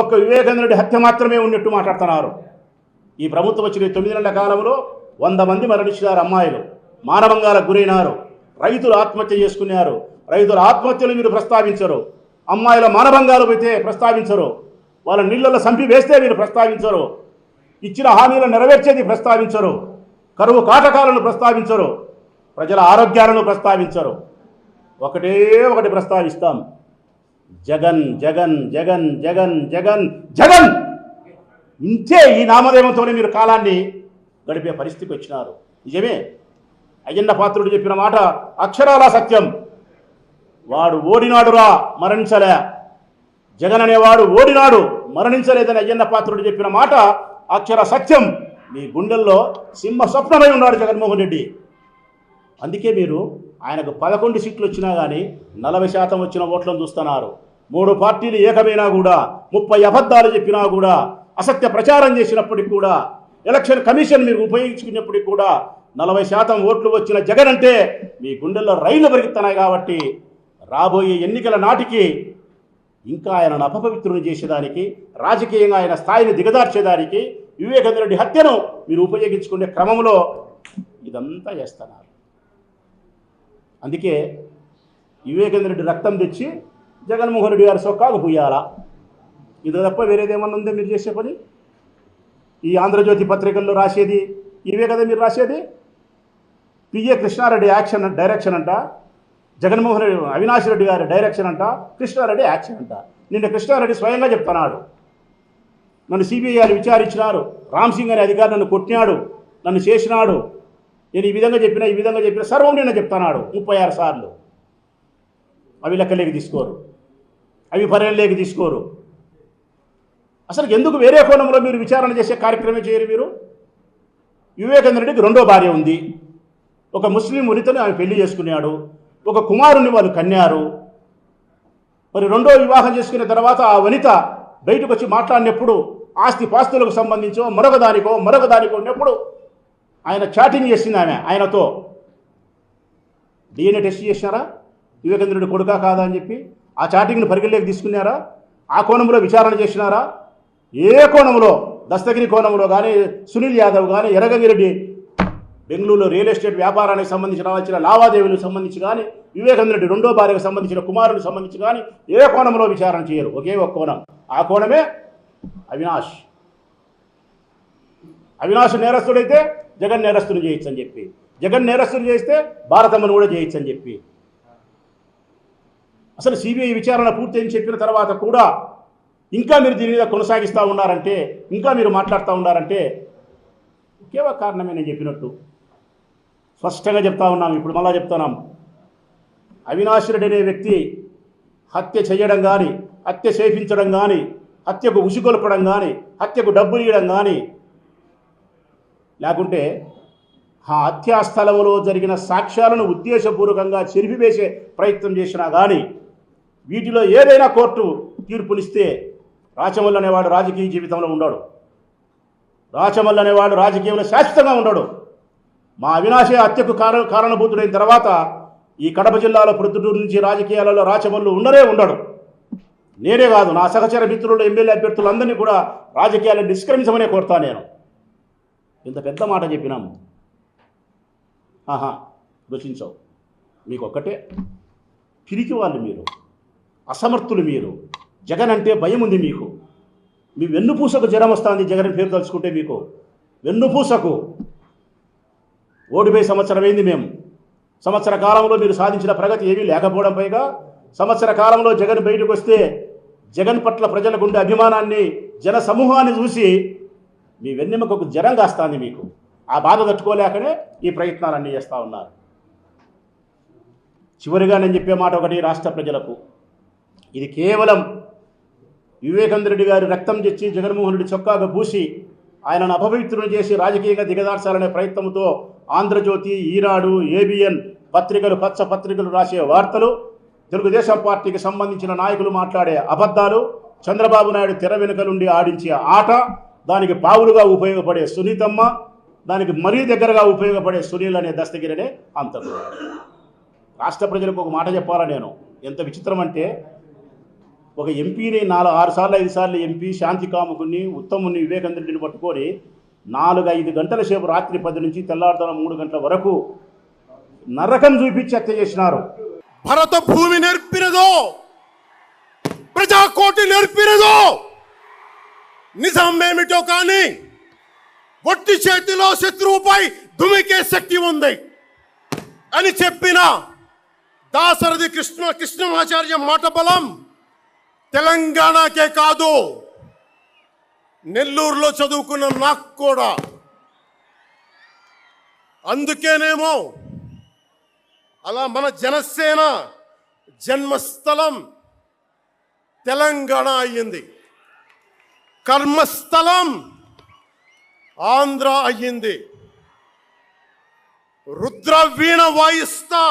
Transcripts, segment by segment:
ఒక్క వివేకానంద రెడ్డి హత్య మాత్రమే ఉన్నట్టు మాట్లాడుతున్నారు. ఈ ప్రభుత్వం వచ్చిన 9 నెలల కాలంలో 100 మంది మరణించినారు. అమ్మాయిలు మానభంగాలకు గురైనారు. రైతులు ఆత్మహత్య చేసుకున్నారు. రైతుల ఆత్మహత్యలు మీరు ప్రస్తావించరు. అమ్మాయిల మానభంగాలు అయితే ప్రస్తావించరు. వాళ్ళ నీళ్ళలో సంపి వేస్తే మీరు ప్రస్తావించరు. ఇచ్చిన హామీలను నెరవేర్చేది ప్రస్తావించరు. కరువు కాటకాలను ప్రస్తావించరు. ప్రజల ఆరోగ్యాలను ప్రస్తావించరు. ఒకటే ఒకటి ప్రస్తావిస్తాం, జగన్ జగన్ జగన్ జగన్ జగన్ జగన్. ఇంతే ఈ నామధేయంతోనే మీరు కాలాన్ని గడిపే పరిస్థితికి వచ్చినారు. నిజమే, అయ్యన్న పాత్రుడు చెప్పిన మాట అక్షరాల సత్యం. వాడు ఓడినాడురా, మరణించలే. జగన్ అనేవాడు ఓడినాడు, మరణించలేదని అయ్యన్న పాత్రుడు చెప్పిన మాట అక్షర సత్యం. మీ గుండెల్లో సింహ స్వప్నమై ఉన్నాడు జగన్మోహన్ రెడ్డి. అందుకే మీరు ఆయనకు 11 సీట్లు వచ్చినా కానీ 40% వచ్చిన ఓట్లను చూస్తున్నారు. 3 పార్టీలు ఏకమైనా కూడా, 30 అబద్ధాలు చెప్పినా కూడా, అసత్య ప్రచారం చేసినప్పటికి కూడా, ఎలక్షన్ కమిషన్ మీరు ఉపయోగించుకున్నప్పటికి కూడా 40% ఓట్లు వచ్చిన జగన్ అంటే మీ గుండెల్లో రైళ్లు పెరుగుతున్నాయి. కాబట్టి రాబోయే ఎన్నికల నాటికి ఇంకా ఆయనను అపవిత్రుని చేసేదానికి, రాజకీయంగా ఆయన స్థాయిని దిగదార్చేదానికి వివేకానంద రెడ్డి హత్యను మీరు ఉపయోగించుకునే క్రమంలో ఇదంతా చేస్తున్నారు. అందుకే వివేకానంద రెడ్డి రక్తం తెచ్చి జగన్మోహన్ రెడ్డి గారి సొక్కాకు పూయాలా. ఇది తప్ప వేరేదేమన్నా ఉందో మీరు చేసే పని? ఈ ఆంధ్రజ్యోతి పత్రికల్లో రాసేది ఇవే కదా మీరు రాసేది. పిఏ కృష్ణారెడ్డి డైరెక్షన్ అంట, జగన్మోహన్ రెడ్డి అవినాష్ రెడ్డి గారి డైరెక్షన్ అంట, కృష్ణారెడ్డి యాక్షన్ అంట. నిన్న కృష్ణారెడ్డి స్వయంగా చెప్తున్నాడు, నన్ను సిబిఐ విచారించినారు, రామ్ సింగ్ అనే అధికారి నన్ను కొట్టినాడు, నన్ను చేసినాడు, నేను ఈ విధంగా చెప్పిన సర్వం నిన్న చెప్తున్నాడు 36 సార్లు. అవి లెక్కలేకి తీసుకోరు, అవి పరిగణలోకి తీసుకోరు. అసలు ఎందుకు వేరే కోణంలో మీరు విచారణ చేసే కార్యక్రమం చేయరు మీరు? వివేకానంద రెడ్డికి 2వ భార్య ఉంది. ఒక ముస్లిం వనితను ఆమె పెళ్లి చేసుకున్నాడు. ఒక కుమారుని వాళ్ళు కన్యారు. మరి 2వ వివాహం చేసుకున్న తర్వాత ఆ వనిత బయటకు వచ్చి మాట్లాడినప్పుడు ఆస్తి పాస్తులకు సంబంధించో మరొక దానికో ఉన్నప్పుడు ఆయన చాటింగ్ చేసింది ఆమె ఆయనతో. DNA టెస్ట్ చేసినారా వివేకానంద రెడ్డి కొడుకా కాదా అని చెప్పి? ఆ చాటింగ్ని పరిగణలోకి తీసుకున్నారా? ఆ కోణంలో విచారణ చేసినారా? ఏ కోణంలో, దస్తగిరి కోణంలో కానీ, సునీల్ యాదవ్ కానీ, ఎర్రగంగిరెడ్డి బెంగళూరులో రియల్ ఎస్టేట్ వ్యాపారానికి సంబంధించిన లావాదేవీలకు సంబంధించి కానీ, వివేకానంద రెడ్డి 2వ భార్యకు సంబంధించిన కుమారునికి సంబంధించి కానీ ఏ కోణంలో విచారణ చేయరు. ఒకే ఒక కోణం, ఆ కోణమే అవినాష్ నేరస్తుడైతే జగన్ నేరస్తుని చేయొచ్చు అని చెప్పి, జగన్ నేరస్తుని చేస్తే భారతమ్మను కూడా చేయొచ్చు అని చెప్పి. అసలు సిబిఐ విచారణ పూర్తయింది చెప్పిన తర్వాత కూడా ఇంకా మీరు దీని మీద కొనసాగిస్తూ ఉన్నారంటే, ఇంకా మీరు మాట్లాడుతూ ఉన్నారంటే ఒకే ఒక కారణమే నేను చెప్పినట్టు స్పష్టంగా చెప్తా ఉన్నాం. ఇప్పుడు మళ్ళా చెప్తున్నాం, అవినాష్ రెడ్డి అనే వ్యక్తి హత్య చేయడం కానీ, హత్య చేయించడం కానీ, హత్యకు ఉసిగొల్పడం కానీ, హత్యకు డబ్బులు ఇవ్వడం కానీ, లేకుంటే ఆ హత్యా స్థలంలో జరిగిన సాక్ష్యాలను ఉద్దేశపూర్వకంగా చెరిపివేసే ప్రయత్నం చేసినా కానీ, వీటిలో ఏదైనా కోర్టు తీర్పునిస్తే రాచమల్లు అనేవాడు రాజకీయ జీవితంలో ఉండడు. రాచమల్లు అనేవాడు రాజకీయంలో శాశ్వతంగా ఉండడు. మా అవినాశే హత్యకు కారణభూతుడైన తర్వాత ఈ కడప జిల్లాలో ప్రొద్దుటూరు నుంచి రాజకీయాలలో రాచమల్లు ఉండడు. నేనే కాదు, నా సహచర మిత్రులు ఎమ్మెల్యే అభ్యర్థులందరినీ కూడా రాజకీయాలను నిష్క్రమించమనే కోరుతా నేను. ఇంత పెద్ద మాట చెప్పినాము, రుచించవు. మీకు ఒక్కటే, పిరికి వాళ్ళు మీరు, అసమర్థులు మీరు. జగన్ అంటే భయం ఉంది మీకు. మీ వెన్నుపూసకు జ్వరం వస్తుంది జగన్ పేరు తలుచుకుంటే. మీకు వెన్నుపూసకు ఓడిపోయి సంవత్సరమైంది. మేము సంవత్సర కాలంలో మీరు సాధించిన ప్రగతి ఏమీ లేకపోవడం పైగా సంవత్సర కాలంలో జగన్ బయటకు వస్తే జగన్ పట్ల ప్రజలకు ఉండే అభిమానాన్ని, జన సమూహాన్ని చూసి మీ వెన్నెముకకు జ్వరం కాస్తుంది మీకు. ఆ బాధ తట్టుకోలేకనే ఈ ప్రయత్నాలన్నీ చేస్తూ ఉన్నారు. చివరిగా నేను చెప్పే మాట ఒకటి, రాష్ట్ర ప్రజలకు, ఇది కేవలం వివేకానంద రెడ్డి గారి రక్తం తెచ్చి జగన్మోహన్ రెడ్డి చొక్కాగా పూసి ఆయనను అపవిత్రులు చేసి రాజకీయంగా దిగదార్చాలనే ప్రయత్నంతో ఆంధ్రజ్యోతి, ఈనాడు, ఏబిఎన్ పత్రికలు, పచ్చ పత్రికలు రాసే వార్తలు, తెలుగుదేశం పార్టీకి సంబంధించిన నాయకులు మాట్లాడే అబద్ధాలు, చంద్రబాబు నాయుడు తెర వెనుకలుండి ఆడించే ఆట, దానికి పావులుగా ఉపయోగపడే సునీతమ్మ, దానికి మరీ దగ్గరగా ఉపయోగపడే సునీల్ అనే దస్తగిరనే అంతకు. రాష్ట్ర ప్రజలకు ఒక మాట చెప్పాలా నేను, ఎంత విచిత్రం అంటే, ఒక ఎంపీని 6 సార్లు 5 సార్లు ఎంపీ శాంతి కాముకుని ఉత్తముని వివేకానంద రెడ్డిని పట్టుకొని 4-5 గంటల సేపు రాత్రి 10 నుంచి తెల్లారుతన 3 గంటల వరకు నరకం చూపించి హత్య చేసినారు. భరత భూమి నేర్పినదో, ప్రజాకోటి నేర్పినదో నిజం ఏమిటో కానీ ఒట్టి చేతిలో శత్రువుపై దుమికే శక్తి ఉంది అని చెప్పిన దాశరథి కృష్ణమాచార్య మాట బలం తెలంగాణకే కాదు, నెల్లూరులో చదువుకున్న నాకు కూడా. అందుకేనేమో అలా మన జనసేన జన్మస్థలం తెలంగాణ అయ్యింది, కర్మస్థలం ఆంధ్ర అయ్యింది. రుద్ర వీణ వాయిస్తా,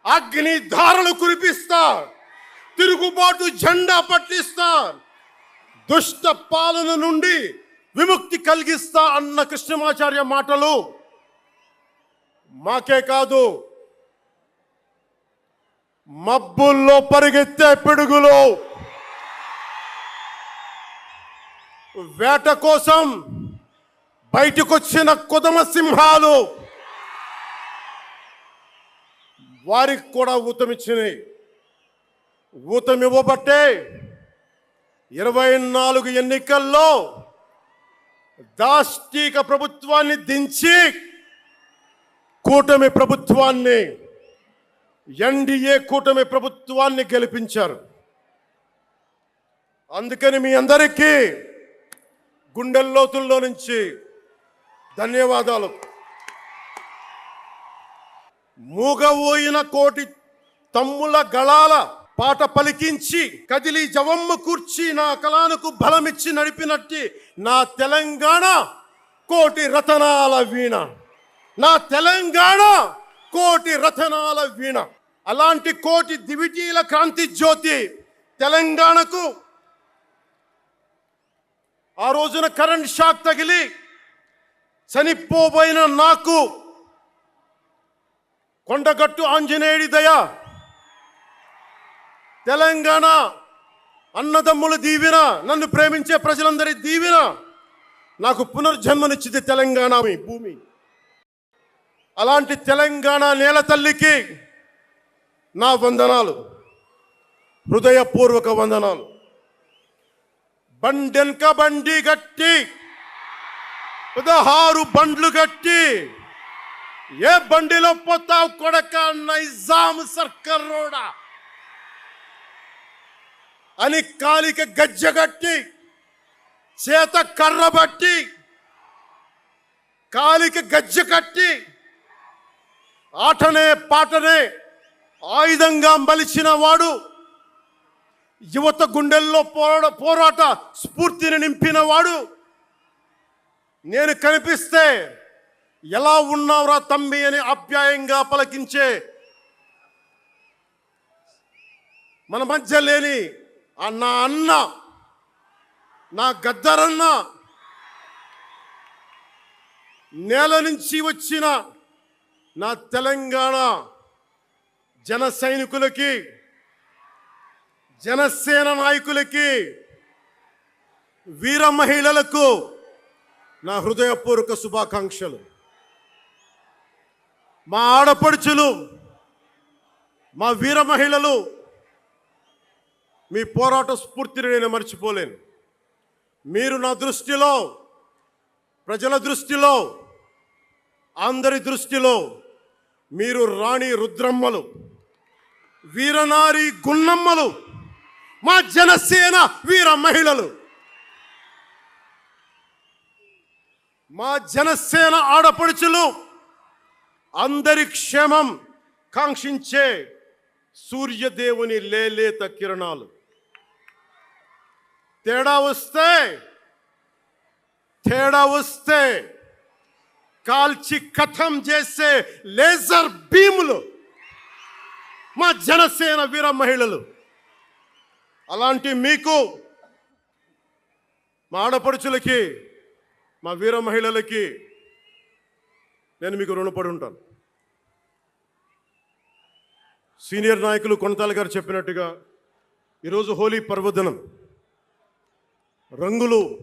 అగ్ని ధారలు కురిపిస్తా, తిరుగుబాటు జెండా పట్టిస్తా, దుష్ట పాలన నుండి విముక్తి కలిగిస్తా అన్న కృష్ణమాచార్య మాటలు మాకే కాదు, మబ్బుల్లో పరిగెత్తే పిడుగులు, వేట కోసం బయటకొచ్చిన కొదమ సింహాలు వారికి కూడా ఊతమిచ్చినాయి. ఊతమివ్వబట్టే 24 ఎన్నికల్లో దాష్టీక ప్రభుత్వాన్ని దించి కూటమి ప్రభుత్వాన్ని, ఎన్డీఏ కూటమి ప్రభుత్వాన్ని గెలిపించారు. అందుకని మీ అందరికీ గుండెల్లోతుల్లో నుంచి ధన్యవాదాలు. మూగవోయిన కోటి తమ్ముల గళాల పాట పలికించి కదిలి జవమ్మ కూర్చి నా కళానికి బలమిచ్చి నడిపినట్టి నా తెలంగాణ కోటి రతనాల వీణ, నా తెలంగాణ కోటి రతనాల వీణ. అలాంటి కోటి దివిటీల క్రాంతి జ్యోతి తెలంగాణకు ఆ రోజున కరెంట్ షాక్ తగిలి చనిపోబోయిన నాకు కొండగట్టు ఆంజనేయుడి దయ, తెలంగాణ అన్నదమ్ముల దీవెన, నన్ను ప్రేమించే ప్రజలందరి దీవెన నాకు పునర్జన్మనిచ్చింది తెలంగాణ భూమి. అలాంటి తెలంగాణ నేల తల్లికి నా వందనాలు, హృదయపూర్వక వందనాలు. బండెన్క బండి గట్టి 16 బండ్లు గట్టి ఏ బండిలో పోతావు కొడక నైజాం సర్కార్ రోడా అని కాలిక గజ్జగట్టి చేత కర్ర బట్టి కాలిక గజ్జ కట్టి ఆటనే పాటనే ఆయుధంగా మలిచిన వాడు, యువత గుండెల్లో పోరాట స్ఫూర్తిని నింపిన వాడు, నేను కనిపిస్తే ఎలా ఉన్నావురా తమ్మి అని ఆప్యాయంగా పలకించే మన మధ్య లేని నా అన్న, నా గద్దరన్న, నేల నుంచి వచ్చిన నా తెలంగాణ జన సైనికులకి, జనసేన నాయకులకి, వీర మహిళలకు నా హృదయపూర్వక శుభాకాంక్షలు. మా ఆడపడుచులు, మా వీర మహిళలు, మీ పోరాట స్ఫూర్తిని నేను మర్చిపోలేను. మీరు నా దృష్టిలో, ప్రజల దృష్టిలో, అందరి దృష్టిలో మీరు రాణి రుద్రమ్మలు, వీరనారి గున్నమ్మలు, మా జనసేన వీర మహిళలు. మా జనసేన ఆడపడుచులు అందరి క్షేమం కాంక్షించే సూర్యదేవుని లేలేత కిరణాలు. తేడా వస్తే కాల్చి కథం చేసే లేజర్ బీములు మా జనసేన వీర మహిళలు. అలాంటి మీకు, మా ఆడపడుచులకి, మా వీర మహిళలకి నేను మీకు రుణపడి ఉంటాను. సీనియర్ నాయకులు కొనతాల గారు చెప్పినట్టుగా ఈరోజు హోలీ పర్వదినం. రంగులు,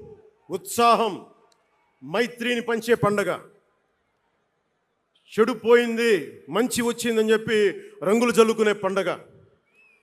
ఉత్సాహం, మైత్రిని పంచే పండగ. చెడు పోయింది, మంచి వచ్చిందని చెప్పి రంగులు జల్లుకునే పండగ.